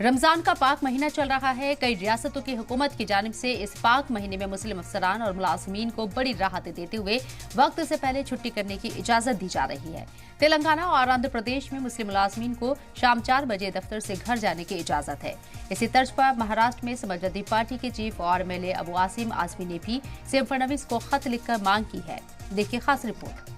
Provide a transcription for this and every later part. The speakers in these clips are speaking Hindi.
रमजान का पाक महीना चल रहा है। कई रियासतों की हुकूमत की जानिब से इस पाक महीने में मुस्लिम अफसरान और मुलाजमीन को बड़ी राहतें देते हुए वक्त से पहले छुट्टी करने की इजाजत दी जा रही है। तेलंगाना और आंध्र प्रदेश में मुस्लिम मुलाजमीन को शाम 4 बजे दफ्तर से घर जाने की इजाजत है। इसी तर्ज पर महाराष्ट्र में समाजवादी पार्टी के चीफ और एमएलए अबू आसिम आजमी ने भी सीएम फडणवीस को खत लिखकर मांग की है। देखिए खास रिपोर्ट।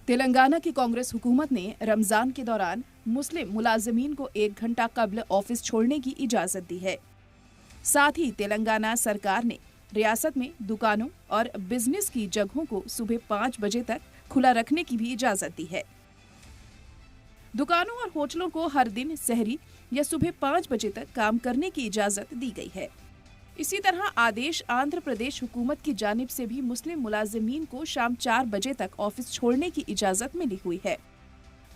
तेलंगाना की कांग्रेस हुकूमत ने रमजान के दौरान मुस्लिम मुलाजमीन को 1 घंटा कबल ऑफिस छोड़ने की इजाजत दी है। साथ ही तेलंगाना सरकार ने रियासत में दुकानों और बिजनेस की जगहों को सुबह 5 बजे तक खुला रखने की भी इजाजत दी है। दुकानों और होटलों को हर दिन सहरी या सुबह 5 बजे तक काम करने की इजाजत दी गई है। इसी तरह आदेश आंध्र प्रदेश हुकूमत की जानिब से भी मुस्लिम मुलाजिमीन को शाम 4 बजे तक ऑफिस छोड़ने की इजाजत मिली हुई है।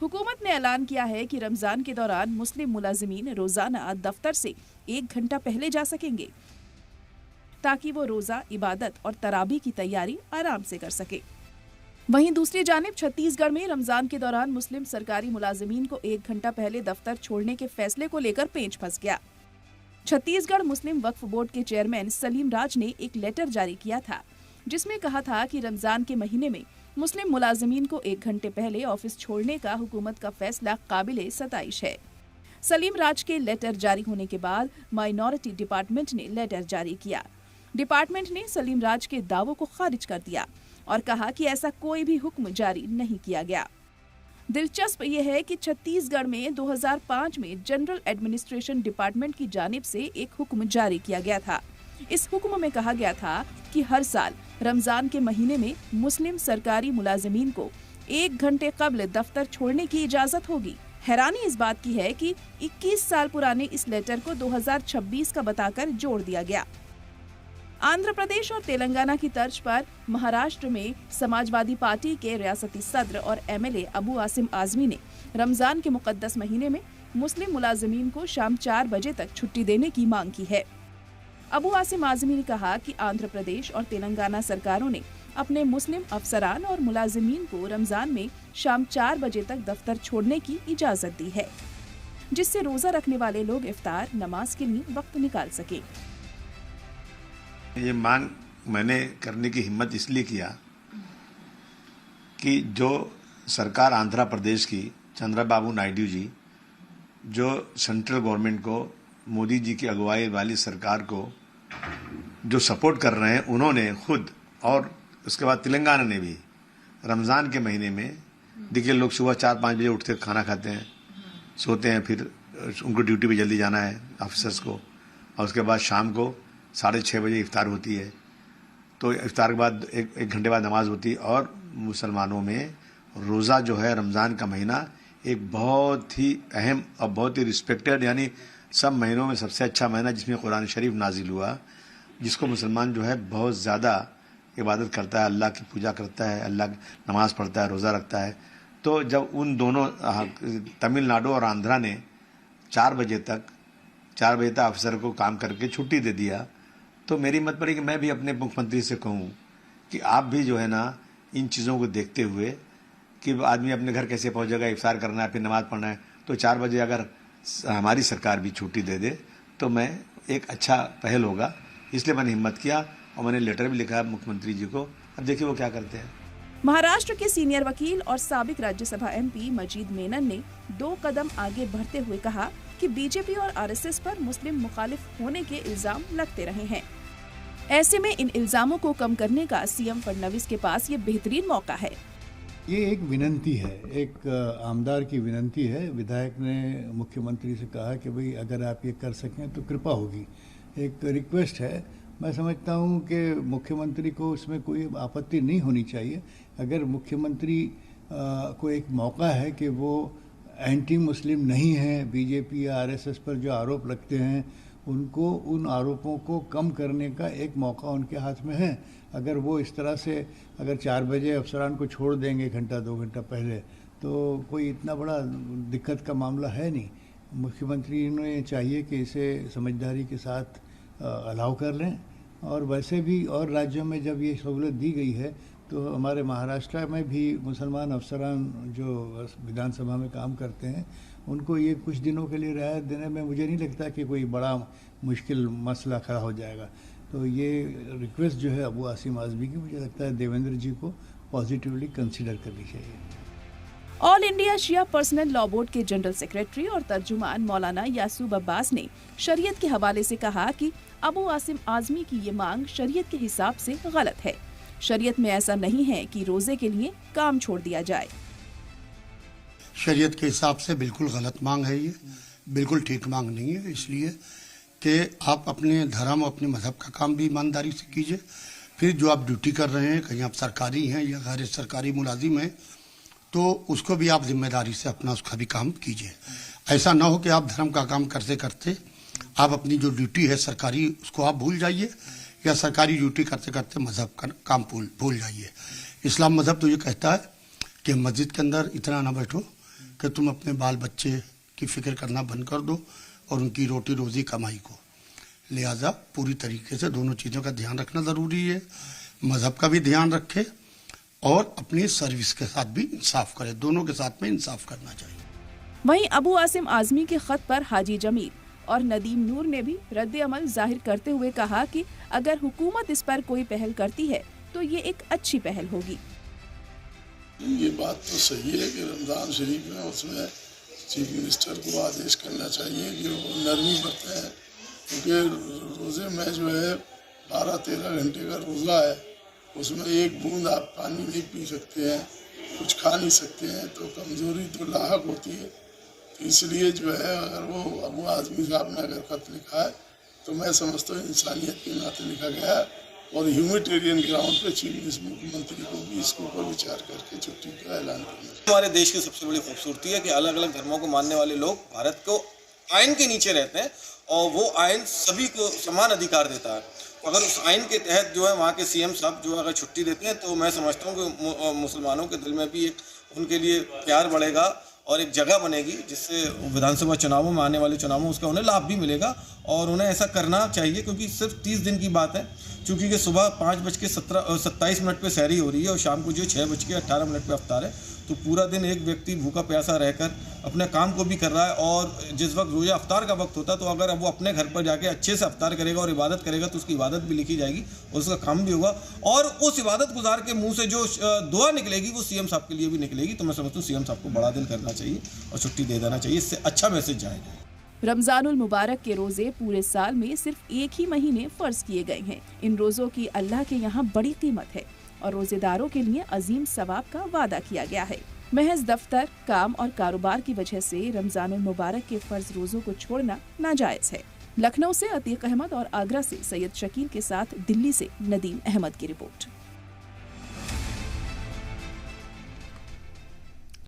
हुकूमत ने ऐलान किया है कि रमजान के दौरान मुस्लिम मुलाजिमीन रोजाना दफ्तर से 1 घंटा पहले जा सकेंगे ताकि वो रोजा इबादत और तराबी की तैयारी आराम से कर सके। वहीं दूसरी जानिब छत्तीसगढ़ में रमजान के दौरान मुस्लिम सरकारी मुलाजिमीन को 1 घंटा पहले दफ्तर छोड़ने के फैसले को लेकर पेंच फंस गया। छत्तीसगढ़ मुस्लिम वक्फ बोर्ड के चेयरमैन सलीम राज ने एक लेटर जारी किया था जिसमें कहा था कि रमजान के महीने में मुस्लिम मुलाजिमीन को 1 घंटे पहले ऑफिस छोड़ने का हुकूमत का फैसला काबिले सताइश है। सलीम राज के लेटर जारी होने के बाद माइनॉरिटी डिपार्टमेंट ने लेटर जारी किया। डिपार्टमेंट ने सलीम राज के दावों को खारिज कर दिया और कहा कि ऐसा कोई भी हुक्म जारी नहीं किया गया। दिलचस्प यह है कि छत्तीसगढ़ में 2005 में जनरल एडमिनिस्ट्रेशन डिपार्टमेंट की जानिब से एक हुक्म जारी किया गया था। इस हुक्म में कहा गया था कि हर साल रमजान के महीने में मुस्लिम सरकारी मुलाजिमीन को 1 घंटे कबल दफ्तर छोड़ने की इजाजत होगी। हैरानी इस बात की है कि 21 साल पुराने इस लेटर को 2026 का बताकर जोड़ दिया गया। आंध्र प्रदेश और तेलंगाना की तर्ज पर महाराष्ट्र में समाजवादी पार्टी के रियासती सदर और एमएलए अबू आसिम आजमी ने रमजान के मुकद्दस महीने में मुस्लिम मुलाजिमीन को शाम 4 बजे तक छुट्टी देने की मांग की है। अबू आसिम आजमी ने कहा कि आंध्र प्रदेश और तेलंगाना सरकारों ने अपने मुस्लिम अफसरान और मुलाजिमीन को रमजान में शाम 4 बजे तक दफ्तर छोड़ने की इजाजत दी है, जिससे रोजा रखने वाले लोग इफ्तार नमाज के लिए वक्त निकाल सके। ये मांग मैंने करने की हिम्मत इसलिए किया कि जो सरकार आंध्र प्रदेश की चंद्रबाबू नायडू जी जो सेंट्रल गवर्नमेंट को मोदी जी की अगुवाई वाली सरकार को जो सपोर्ट कर रहे हैं, उन्होंने खुद और उसके बाद तेलंगाना ने भी रमज़ान के महीने में देखिए लोग सुबह 4-5 बजे उठते खाना खाते हैं, सोते हैं, फिर उनको ड्यूटी पे जल्दी जाना है ऑफिसर्स को, और उसके बाद शाम को 6:30 बजे इफ्तार होती है। तो इफ्तार के बाद एक घंटे बाद नमाज होती है। और मुसलमानों में रोज़ा जो है रमज़ान का महीना एक बहुत ही अहम और बहुत ही रिस्पेक्टेड, यानी सब महीनों में सबसे अच्छा महीना जिसमें कुरान शरीफ नाजिल हुआ, जिसको मुसलमान जो है बहुत ज़्यादा इबादत करता है, अल्लाह की पूजा करता है, अल्लाह नमाज़ पढ़ता है, रोज़ा रखता है। तो जब उन दोनों तमिलनाडु और आंध्रा ने 4 बजे तक अफसर को काम करके छुट्टी दे दिया, तो मेरी मत पड़ी कि मैं भी अपने मुख्यमंत्री से कहूँ कि आप भी जो है ना इन चीज़ों को देखते हुए कि आदमी अपने घर कैसे पहुँचेगा, इफ्तार करना है, फिर नमाज़ पढ़ना है, तो 4 बजे अगर हमारी सरकार भी छुट्टी दे दे तो मैं एक अच्छा पहल होगा। इसलिए मैंने हिम्मत किया और मैंने लेटर भी लिखा मुख्यमंत्री जी को। अब देखिए वो क्या करते हैं। महाराष्ट्र के सीनियर वकील और साबिक राज्यसभा एमपी मजीद मेनन ने 2 कदम आगे बढ़ते हुए कहा कि बीजेपी और आरएसएस पर मुस्लिम मुखालिफ होने के इल्जाम लगते रहे हैं। ऐसे में इन इल्जामों को कम करने का सीएम फडणवीस के पास ये बेहतरीन मौका है। ये एक विनंती है, एक आमदार की विनंती है। विधायक ने मुख्यमंत्री से कहा कि भाई अगर आप ये कर सकें तो कृपा होगी, एक रिक्वेस्ट है। मैं समझता हूँ कि मुख्यमंत्री को इसमें कोई आपत्ति नहीं होनी चाहिए। अगर मुख्यमंत्री को एक मौका है कि वो एंटी मुस्लिम नहीं है, बीजेपी या आरएसएस पर जो आरोप लगते हैं उनको उन आरोपों को कम करने का एक मौका उनके हाथ में है। अगर वो इस तरह से अगर 4 बजे अफसरान को छोड़ देंगे 1 घंटा 2 घंटा पहले, तो कोई इतना बड़ा दिक्कत का मामला है नहीं। मुख्यमंत्री ने चाहिए कि इसे समझदारी के साथ अलाउ कर लें। और वैसे भी और राज्यों में जब ये सहूलत दी गई है तो हमारे महाराष्ट्र में भी मुसलमान अफसरान जो विधानसभा में काम करते हैं उनको ये कुछ दिनों के लिए रियायत देने में मुझे नहीं लगता कि कोई बड़ा मुश्किल मसला खड़ा हो जाएगा। तो ये रिक्वेस्ट जो है अबू आसिम आज़मी की, मुझे लगता है देवेंद्र जी को पॉजिटिवली कंसीडर करनी चाहिए। ऑल इंडिया शिया पर्सनल लॉ बोर्ड के जनरल सेक्रेटरी और तर्जुमान मौलाना यासूब अब्बास ने शरीयत के हवाले से कहा कि अबू आसिम आज़मी की ये मांग शरीयत के हिसाब से गलत है। शरीयत में ऐसा नहीं है कि रोजे के लिए काम छोड़ दिया जाए। शरीयत के हिसाब से बिल्कुल गलत मांग है, ये बिल्कुल ठीक मांग नहीं है। इसलिए कि आप अपने धर्म अपने मजहब का काम भी ईमानदारी से कीजिए। फिर जो आप ड्यूटी कर रहे हैं, कहीं आप सरकारी हैं या गैर सरकारी मुलाजिम हैं, तो उसको भी आप जिम्मेदारी से अपना उसका भी काम कीजिए। ऐसा ना हो कि आप धर्म का काम करते करते आप अपनी जो ड्यूटी है सरकारी उसको आप भूल जाइए, या सरकारी ड्यूटी करते करते मजहब का काम भूल जाइए। इस्लाम मजहब तो ये कहता है कि मस्जिद के अंदर इतना ना बैठो कि तुम अपने बाल बच्चे की फिक्र करना बंद कर दो और उनकी रोटी रोजी कमाई को। लिहाजा पूरी तरीके से दोनों चीज़ों का ध्यान रखना ज़रूरी है। मजहब का भी ध्यान रखे और अपनी सर्विस के साथ भी इंसाफ करे, दोनों के साथ में इंसाफ करना चाहिए। वहीं अबू आसिम आज़मी के खत पर हाजी जमील और नदीम नूर ने भी रद्द अमल जाहिर करते हुए कहा कि अगर हुकूमत इस पर कोई पहल करती है तो ये एक अच्छी पहल होगी। ये बात तो सही है कि रमज़ान शरीफ में उसमें चीफ मिनिस्टर को आदेश करना चाहिए कि वो नरमी बरतें, क्योंकि रोज़े में जो है 12-13 घंटे का रोज़ा है, उसमें एक बूंद आप पानी नहीं पी सकते हैं, कुछ खा नहीं सकते हैं, तो कमज़ोरी तो लाहक होती है। तो इसलिए जो है अगर वो अबू आज़मी साहब ने अगर खत लिखा है तो मैं समझता हूँ इंसानियत के नाते लिखा गया है और ह्यूमैनिटेरियन ग्राउंड पे चीफ मुख्यमंत्री को भी इसके ऊपर विचार करके छुट्टी का ऐलान करना चाहिए। हमारे देश की सबसे बड़ी खूबसूरती है कि अलग अलग धर्मों को मानने वाले लोग भारत को आइन के नीचे रहते हैं और वो आइन सभी को समान अधिकार देता है। अगर उस आइन के तहत जो है वहाँ के सीएम साहब जो अगर छुट्टी देते हैं तो मैं समझता हूँ कि मुसलमानों के दिल में भी एक उनके लिए प्यार बढ़ेगा और एक जगह बनेगी जिससे विधानसभा चुनावों में आने वाले चुनावों में उसका उन्हें लाभ भी मिलेगा। और उन्हें ऐसा करना चाहिए क्योंकि सिर्फ 30 दिन की बात है, चूँकि कि सुबह 5:27 पे सहरी हो रही है और शाम को जो 6:18 पे अफ्तार है, तो पूरा दिन एक व्यक्ति भूखा प्यासा रहकर अपने काम को भी कर रहा है। और जिस वक्त रोज़ा अफ्तार का वक्त होता है तो अगर अब वो अपने घर पर जाके अच्छे से अफ्तार करेगा और इबादत करेगा तो उसकी इबादत भी लिखी जाएगी और उसका काम भी होगा और उस इबादत गुजार के मुंह से जो दुआ निकलेगी वो सीएम साहब के लिए भी निकलेगी। तो मैं समझता हूँ सीएम साहब को बड़ा दिन करना चाहिए और छुट्टी दे देना चाहिए, इससे अच्छा मैसेज जाएगा। रमजानुल मुबारक के रोजे पूरे साल में सिर्फ एक ही महीने फर्ज किए गए हैं। इन रोजों की अल्लाह के यहाँ बड़ी कीमत है और रोजेदारों के लिए अजीम सवाब का वादा किया गया है। महज दफ्तर, काम और कारोबार की वजह से रमजानुल मुबारक के फर्ज रोजों को छोड़ना नाजायज है। लखनऊ से अतीक अहमद और आगरा से सैयद शकील के साथ दिल्ली से नदीम अहमद की रिपोर्ट।